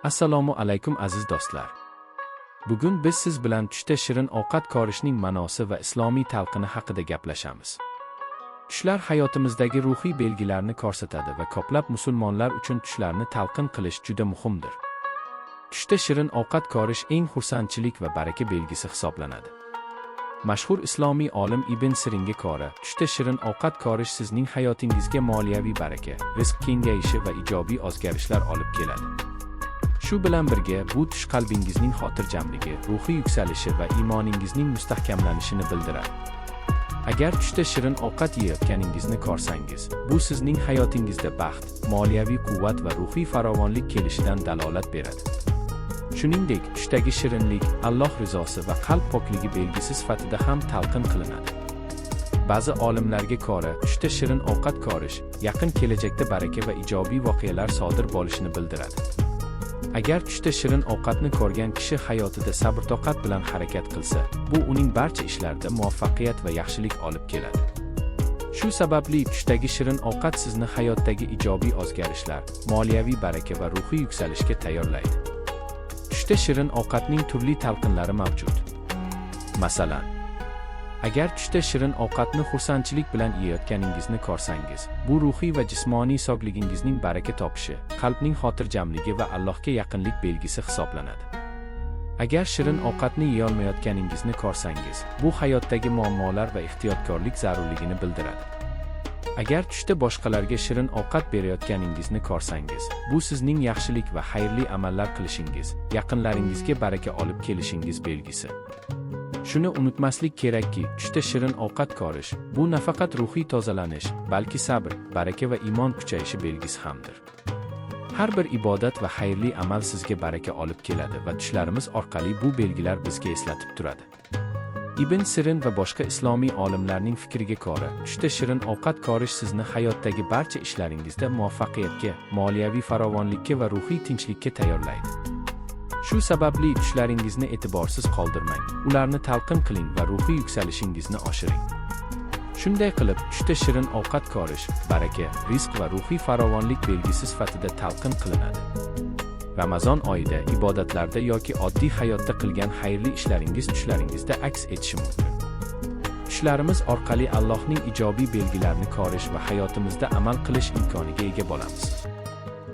Assalomu alaykum aziz do'stlar. Bugun biz siz bilan tushda shirin ovqat ko'rishning ma'nosi va islomiy talqini haqida gaplashamiz. Tushlar hayotimizdagi ruhiy belgilarni ko'rsatadi va ko'plab musulmonlar uchun tushlarni talqin qilish juda muhimdir. Tushda shirin ovqat ko'rish eng xursandchilik va baraka belgisi hisoblanadi. Mashhur islomiy olim Ibn Siringa ko'ra, tushda shirin ovqat ko'rish sizning hayotingizga moliyaviy baraka, rizq kengayishi va ijobiy o'zgarishlar olib keladi. Shu bilan birga, bu tush qalbingizning xotirjamligi, ruhiy yuksalishi va iymoningizning mustahkamlanishini bildiradi. Agar tushda shirin ovqat yeyotganingizni ko'rsangiz, bu sizning hayotingizda baxt, moliyaviy quvvat va ruhiy farovonlik kelishidan dalolat beradi. Shuningdek, tushdagi shirinlik Alloh rizosi va qalb pokligi belgisi sifatida ham talqin qilinadi. Ba'zi olimlarga ko'ra, tushda shirin ovqat ko'rish yaqin kelajakda baraka va ijobiy voqealar sodir bo'lishini bildiradi. Agar tushda shirin ovqatni ko'rgan kishi hayotida sabr-toqat bilan harakat qilsa, bu uning barcha ishlarida muvaffaqiyat va yaxshilik olib keladi. Shu sababli tushdagi shirin ovqat sizni hayotdagi ijobiy o'zgarishlar, moliyaviy baraka va ruhiy yuksalishga tayyorlaydi. Tushda shirin ovqatning turli talqinlari mavjud. Masalan, agar tushda shirin ovqatni xursandchilik bilan yeyotganingizni ko'rsangiz, bu ruhiy va jismoniy sog'ligingizning baraka topishi, qalbning xotirjamligi va Allohga yaqinlik belgisi hisoblanadi. Agar shirin ovqatni yeyolmayotganingizni ko'rsangiz, bu hayotdagi muammolar va ehtiyotkorlik zarurligini bildiradi. Agar tushda boshqalarga shirin ovqat berayotganingizni ko'rsangiz, bu sizning yaxshilik va xayrli amallar qilishingiz, yaqinlaringizga baraka olib kelishingiz belgisi. Shuni unutmaslik kerakki, tushda shirin ovqat ko'rish bu nafaqat ruhiy tozalanish, balki sabr, baraka va iymon kuchayishi belgisi hamdir. Har bir ibodat va xayrli amal sizga baraka olib keladi va tushlarimiz orqali bu belgilar bizga eslatib turadi. Ibn Sirin va boshqa islomiy olimlarning fikriga ko'ra, tushda shirin ovqat ko'rish sizni hayotdagi barcha ishlaringizda muvaffaqiyatga, moliyaviy farovonlikka va ruhiy tinchlikka tayyorlaydi. Shu sababli tushlaringizni e'tiborsiz qoldirmang, ularni talqin qiling va ruhiy yuksalishingizni oshiring. Shunday qilib, tushda shirin ovqat ko'rish baraka, rizq va ruhiy farovonlik belgisi sifatida talqin qilinadi. Ramazon oyida ibodatlarda yoki oddiy hayotda qilgan xayrli ishlaringiz tushlaringizda aks etishi mumkin. Tushlarimiz orqali Allohning ijobiy belgilarini ko'rish va hayotimizda amal qilish imkoniga ega bo'lamiz.